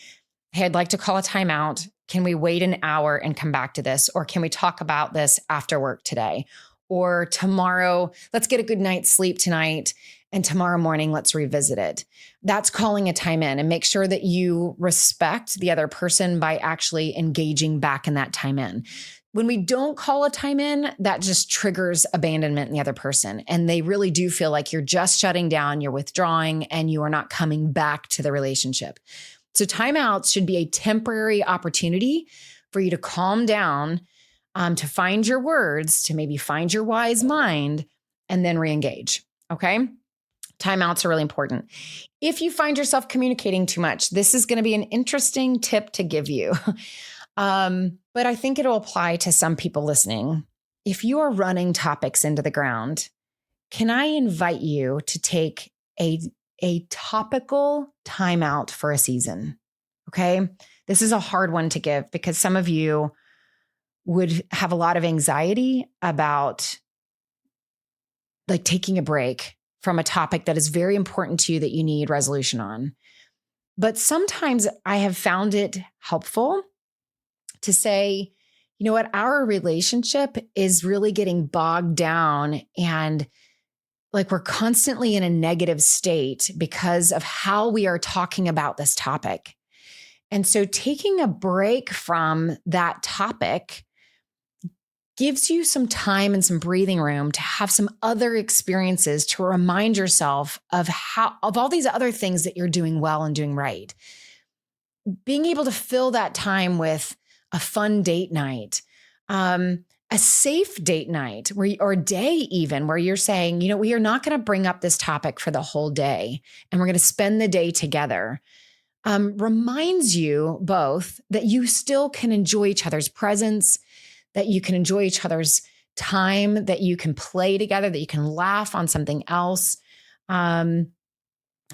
hey, I'd like to call a timeout. Can we wait an hour and come back to this? Or can we talk about this after work today? Or tomorrow, let's get a good night's sleep tonight. And tomorrow morning, let's revisit it. That's calling a time in and make sure that you respect the other person by actually engaging back in that time in. When we don't call a time in, that just triggers abandonment in the other person. And they really do feel like you're just shutting down, you're withdrawing, and you are not coming back to the relationship. So timeouts should be a temporary opportunity for you to calm down, to find your words, to maybe find your wise mind, and then re-engage. Okay? Timeouts are really important. If you find yourself communicating too much, this is going to be an interesting tip to give you. But I think it'll apply to some people listening. If you are running topics into the ground, can I invite you to take a topical timeout for a season? Okay. This is a hard one to give because some of you would have a lot of anxiety about like taking a break from a topic that is very important to you that you need resolution on. But sometimes I have found it helpful to say, you know what, our relationship is really getting bogged down and like we're constantly in a negative state because of how we are talking about this topic. And so taking a break from that topic gives you some time and some breathing room to have some other experiences to remind yourself of all these other things that you're doing well and doing right. Being able to fill that time with a fun date night, a safe date night or day even where you're saying, you know, we are not going to bring up this topic for the whole day and we're going to spend the day together. Reminds you both that you still can enjoy each other's presence, that you can enjoy each other's time, that you can play together, that you can laugh on something else.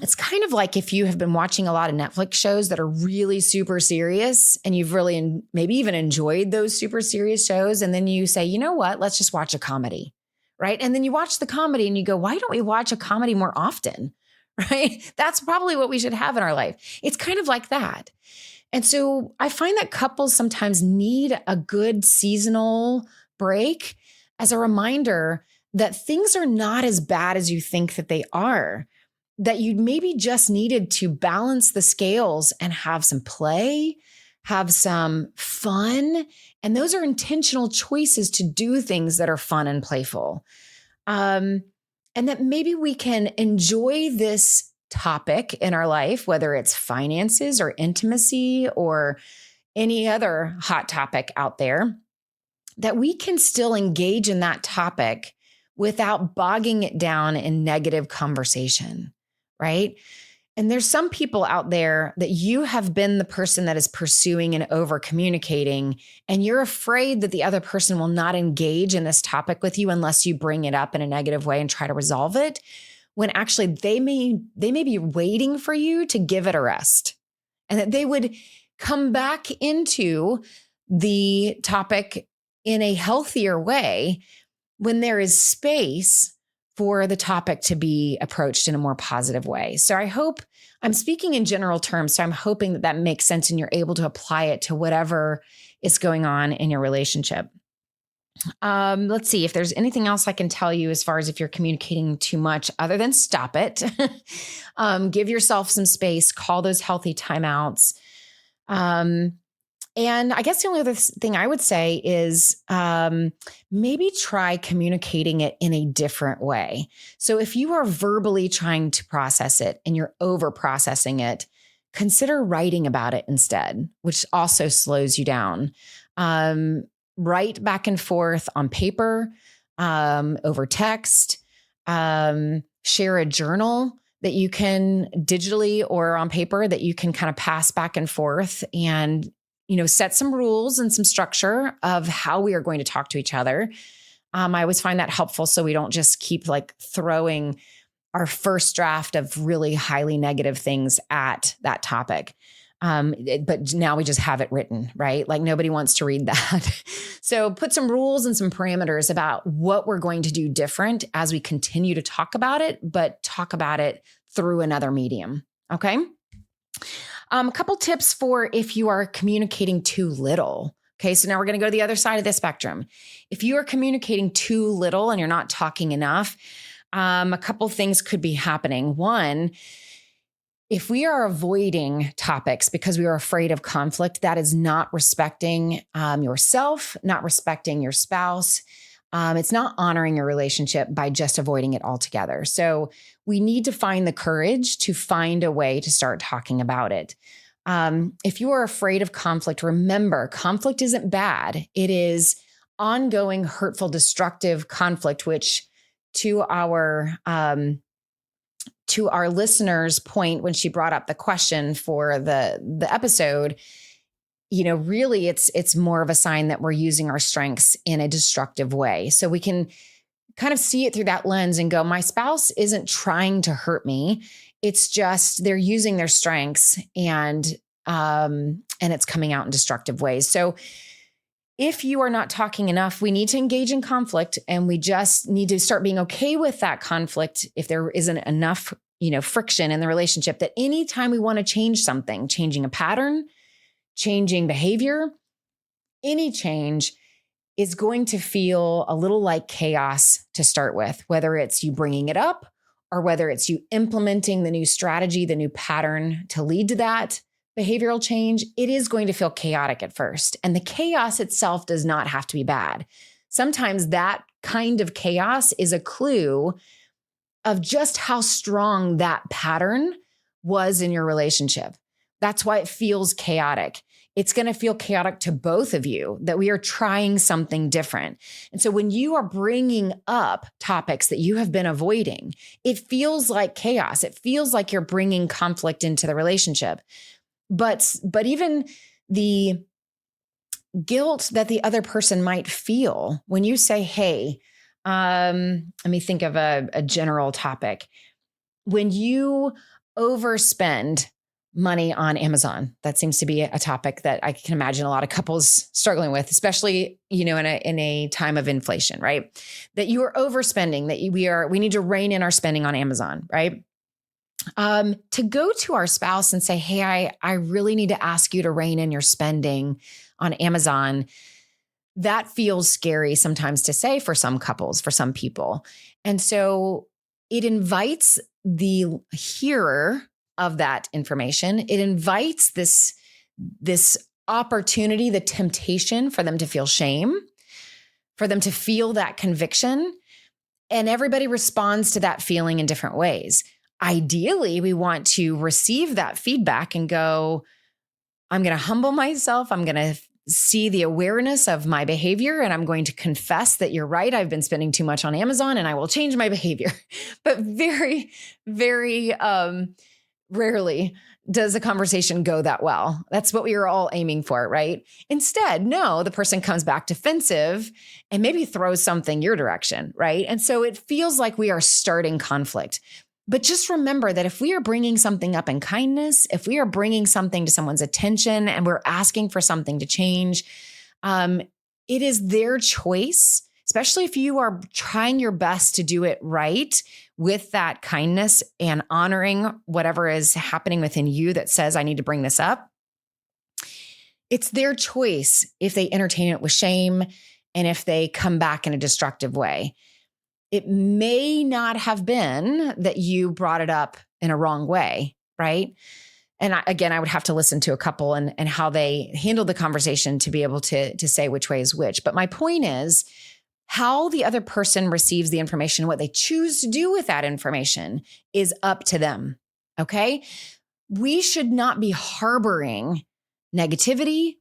It's kind of like if you have been watching a lot of Netflix shows that are really super serious and you've really maybe even enjoyed those super serious shows. And then you say, you know what, let's just watch a comedy, right? And then you watch the comedy and you go, why don't we watch a comedy more often, right? That's probably what we should have in our life. It's kind of like that. And so I find that couples sometimes need a good seasonal break as a reminder that things are not as bad as you think that they are, that you maybe just needed to balance the scales and have some play, have some fun. And those are intentional choices to do things that are fun and playful. And that maybe we can enjoy this topic in our life, whether it's finances or intimacy or any other hot topic out there, that we can still engage in that topic without bogging it down in negative conversation, right? And there's some people out there that you have been the person that is pursuing and over communicating, and you're afraid that the other person will not engage in this topic with you unless you bring it up in a negative way and try to resolve it, when actually they may be waiting for you to give it a rest, and that they would come back into the topic in a healthier way when there is space for the topic to be approached in a more positive way. So I hope I'm speaking in general terms. So I'm hoping that makes sense and you're able to apply it to whatever is going on in your relationship. Let's see if there's anything else I can tell you as far as if you're communicating too much other than stop it. Give yourself some space, call those healthy timeouts. And I guess the only other thing I would say is maybe try communicating it in a different way. So if you are verbally trying to process it and you're over processing it, consider writing about it instead, which also slows you down. Write back and forth on paper, over text, share a journal that you can digitally or on paper that you can kind of pass back and forth and, you know, set some rules and some structure of how we are going to talk to each other. I always find that helpful so we don't just keep like throwing our first draft of really highly negative things at that topic. But now we just have it written, right? Like nobody wants to read that. So put some rules and some parameters about what we're going to do different as we continue to talk about it, but talk about it through another medium. Okay. A couple tips for if you are communicating too little. Okay. So now we're going to go to the other side of the spectrum. If you are communicating too little and you're not talking enough, a couple things could be happening. One, if we are avoiding topics because we are afraid of conflict, that is not respecting yourself, not respecting your spouse. It's not honoring your relationship by just avoiding it altogether. So we need to find the courage to find a way to start talking about it. If you are afraid of conflict, remember, conflict isn't bad. It is ongoing, hurtful, destructive conflict, which to our listener's point when she brought up the question for the episode, really it's more of a sign that we're using our strengths in a destructive way. So we can kind of see it through that lens and go, my spouse isn't trying to hurt me. It's just they're using their strengths and it's coming out in destructive ways. So if you are not talking enough, we need to engage in conflict, and we just need to start being okay with that conflict if there isn't enough, friction in the relationship, that anytime we want to change something, changing a pattern, changing behavior, any change is going to feel a little like chaos to start with, whether it's you bringing it up or whether it's you implementing the new strategy, the new pattern to lead to that behavioral change. It is going to feel chaotic at first. And the chaos itself does not have to be bad. Sometimes that kind of chaos is a clue of just how strong that pattern was in your relationship. That's why it feels chaotic. It's going to feel chaotic to both of you that we are trying something different. And so when you are bringing up topics that you have been avoiding, it feels like chaos. It feels like you're bringing conflict into the relationship. But even the guilt that the other person might feel when you say, hey, let me think of a general topic. When you overspend money on Amazon, that seems to be a topic that I can imagine a lot of couples struggling with, especially, in a time of inflation, right? That you are overspending, that we need to rein in our spending on Amazon, right? To go to our spouse and say, hey, I really need to ask you to rein in your spending on Amazon. That feels scary sometimes to say for some couples, for some people. And so it invites the hearer of that information. It invites this opportunity, the temptation for them to feel shame, for them to feel that conviction. And everybody responds to that feeling in different ways. Ideally, we want to receive that feedback and go, I'm going to humble myself. I'm going to see the awareness of my behavior, and I'm going to confess that you're right. I've been spending too much on Amazon, and I will change my behavior. But very, very rarely does a conversation go that well. That's what we are all aiming for, right? Instead, no, the person comes back defensive and maybe throws something your direction, right? And so it feels like we are starting conflict. But just remember that if we are bringing something up in kindness, if we are bringing something to someone's attention and we're asking for something to change, it is their choice, especially if you are trying your best to do it right with that kindness and honoring whatever is happening within you that says, I need to bring this up. It's their choice if they entertain it with shame and if they come back in a destructive way. It may not have been that you brought it up in a wrong way, right? And I would have to listen to a couple and how they handled the conversation to be able to say which way is which. But my point is how the other person receives the information, what they choose to do with that information is up to them, okay? We should not be harboring negativity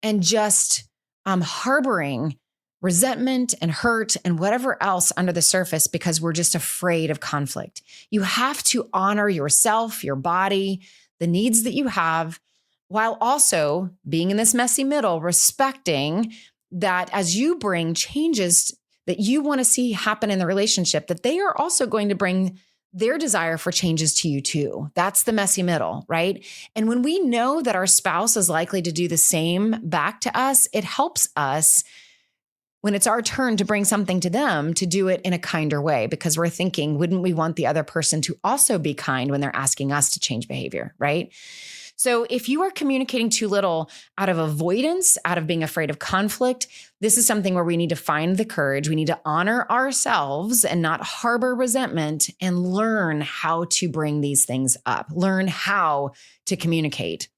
and just harboring resentment and hurt and whatever else under the surface because we're just afraid of conflict. You have to honor yourself, your body, the needs that you have, while also being in this messy middle, respecting that as you bring changes that you want to see happen in the relationship, that they are also going to bring their desire for changes to you too. That's the messy middle, right? And when we know that our spouse is likely to do the same back to us, it helps us when it's our turn to bring something to them to do it in a kinder way, because we're thinking, wouldn't we want the other person to also be kind when they're asking us to change behavior, right? So if you are communicating too little out of avoidance, out of being afraid of conflict, this is something where we need to find the courage. We need to honor ourselves and not harbor resentment and learn how to bring these things up, learn how to communicate.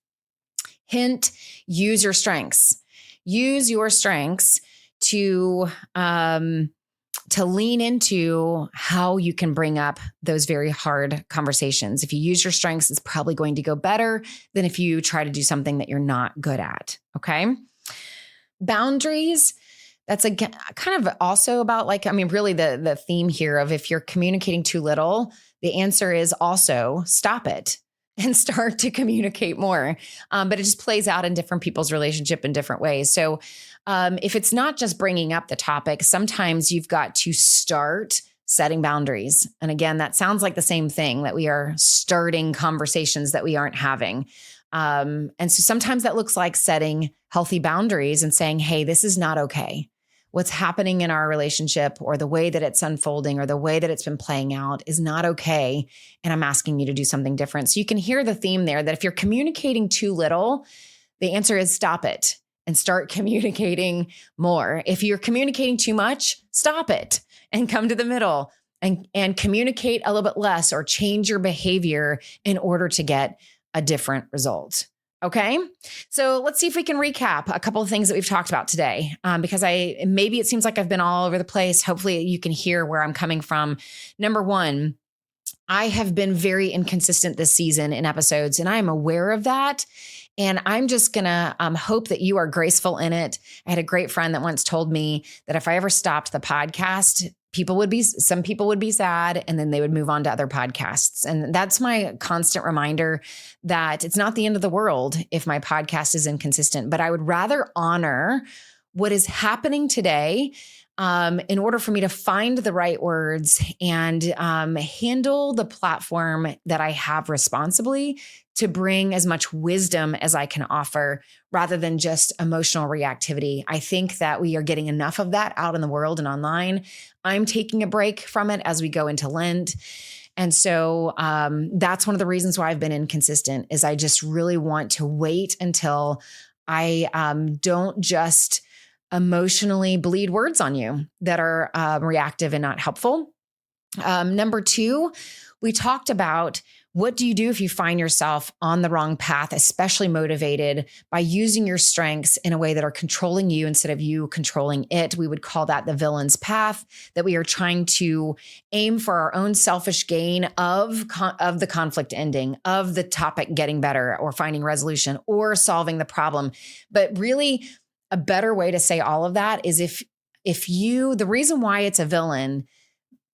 Hint, use your strengths. Use your strengths to lean into how you can bring up those very hard conversations. If you use your strengths, it's probably going to go better than if you try to do something that you're not good at, okay? Boundaries, that's kind of also about really the theme here of if you're communicating too little, the answer is also stop it. and start to communicate more. But it just plays out in different people's relationship in different ways. So if it's not just bringing up the topic, sometimes you've got to start setting boundaries. And again, that sounds like the same thing, that we are starting conversations that we aren't having. And so sometimes that looks like setting healthy boundaries and saying, hey, this is not okay. What's happening in our relationship, or the way that it's unfolding, or the way that it's been playing out, is not okay. And I'm asking you to do something different. So you can hear the theme there, that if you're communicating too little, the answer is stop it and start communicating more. If you're communicating too much, stop it and come to the middle and communicate a little bit less, or change your behavior in order to get a different result. Okay. So let's see if we can recap a couple of things that we've talked about today, because maybe it seems like I've been all over the place. Hopefully you can hear where I'm coming from. Number one, I have been very inconsistent this season in episodes, and I'm aware of that. And I'm just going to hope that you are graceful in it. I had a great friend that once told me that if I ever stopped the podcast, some people would be sad, and then they would move on to other podcasts. And that's my constant reminder that it's not the end of the world if my podcast is inconsistent, but I would rather honor what is happening today in order for me to find the right words and handle the platform that I have responsibly, to bring as much wisdom as I can offer, rather than just emotional reactivity. I think that we are getting enough of that out in the world and online. I'm taking a break from it as we go into Lent. And so that's one of the reasons why I've been inconsistent, is I just really want to wait until I don't just emotionally bleed words on you that are reactive and not helpful. Number two, we talked about, what do you do if you find yourself on the wrong path, especially motivated by using your strengths in a way that are controlling you instead of you controlling it? We would call that the villain's path, that we are trying to aim for our own selfish gain of the conflict ending, of the topic getting better, or finding resolution, or solving the problem. But really, a better way to say all of that is the reason why it's a villain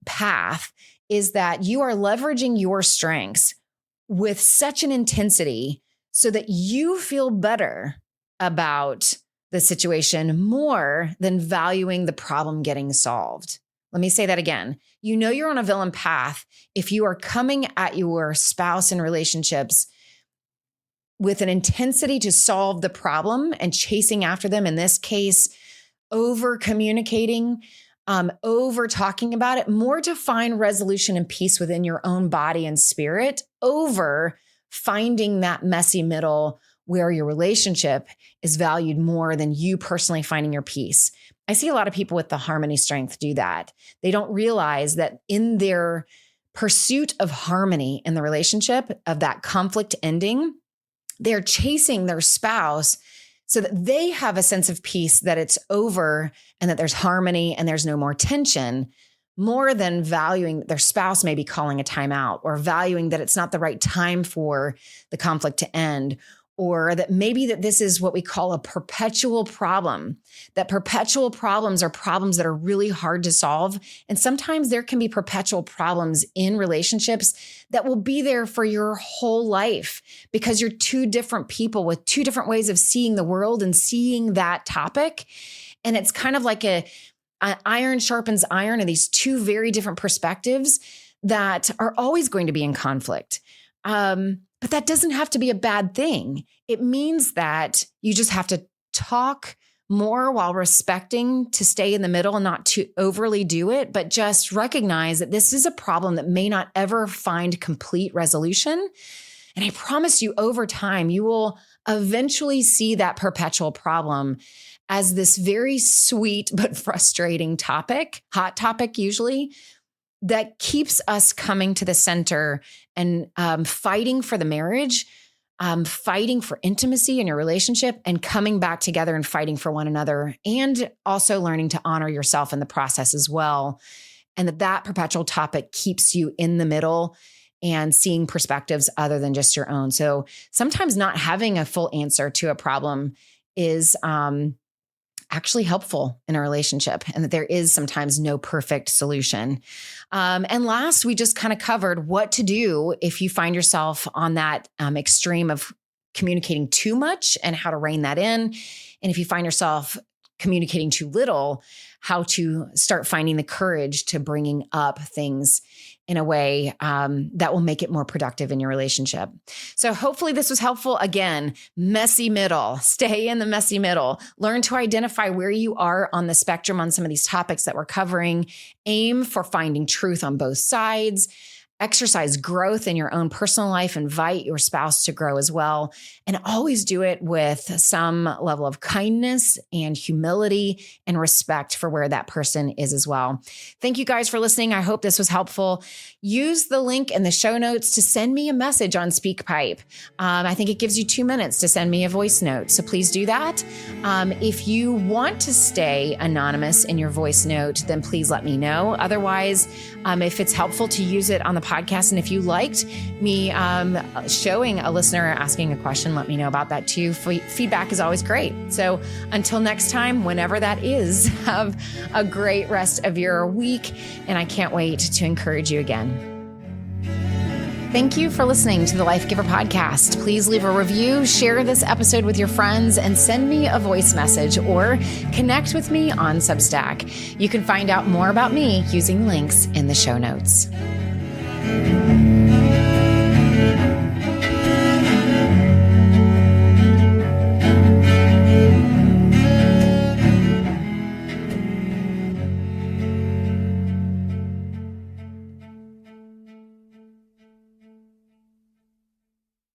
path is that you are leveraging your strengths with such an intensity so that you feel better about the situation more than valuing the problem getting solved. Let me say that again. You know you're on a villain path if you are coming at your spouse in relationships with an intensity to solve the problem and chasing after them. In this case, over communicating, over talking about it, more to find resolution and peace within your own body and spirit, over finding that messy middle where your relationship is valued more than you personally finding your peace. I see a lot of people with the harmony strength do that. They don't realize that in their pursuit of harmony in the relationship, of that conflict ending, they're chasing their spouse so that they have a sense of peace, that it's over and that there's harmony and there's no more tension, more than valuing their spouse maybe calling a timeout, or valuing that it's not the right time for the conflict to end, or that maybe that this is what we call a perpetual problem, that perpetual problems are problems that are really hard to solve. And sometimes there can be perpetual problems in relationships that will be there for your whole life, because you're two different people with two different ways of seeing the world and seeing that topic. And it's kind of like an iron sharpens iron, and these two very different perspectives that are always going to be in conflict. But that doesn't have to be a bad thing. It means that you just have to talk more while respecting to stay in the middle and not to overly do it, but just recognize that this is a problem that may not ever find complete resolution. And I promise you, over time, you will eventually see that perpetual problem as this very sweet but frustrating topic, hot topic usually, that keeps us coming to the center and fighting for the marriage, fighting for intimacy in your relationship, and coming back together and fighting for one another, and also learning to honor yourself in the process as well. And that perpetual topic keeps you in the middle and seeing perspectives other than just your own. So sometimes not having a full answer to a problem is actually helpful in a relationship and that there is sometimes no perfect solution. And last, we just kind of covered what to do if you find yourself on that extreme of communicating too much and how to rein that in. And if you find yourself communicating too little, how to start finding the courage to bringing up things in a way that will make it more productive in your relationship. So hopefully this was helpful. Again, messy middle, stay in the messy middle, learn to identify where you are on the spectrum on some of these topics that we're covering, aim for finding truth on both sides, exercise growth in your own personal life, invite your spouse to grow as well, and always do it with some level of kindness and humility and respect for where that person is as well. Thank you guys for listening. I hope this was helpful. Use the link in the show notes to send me a message on SpeakPipe. I think it gives you 2 minutes to send me a voice note, so please do that. If you want to stay anonymous in your voice note, then please let me know. Otherwise, if it's helpful to use it on the podcast, and if you liked me showing a listener asking a question, let me know about that too. Feedback is always great. So until next time, whenever that is, have a great rest of your week, and I can't wait to encourage you again. Thank you for listening to the Life Giver podcast. Please leave a review, share this episode with your friends, and send me a voice message or connect with me on Substack. You can find out more about me using links in the show notes.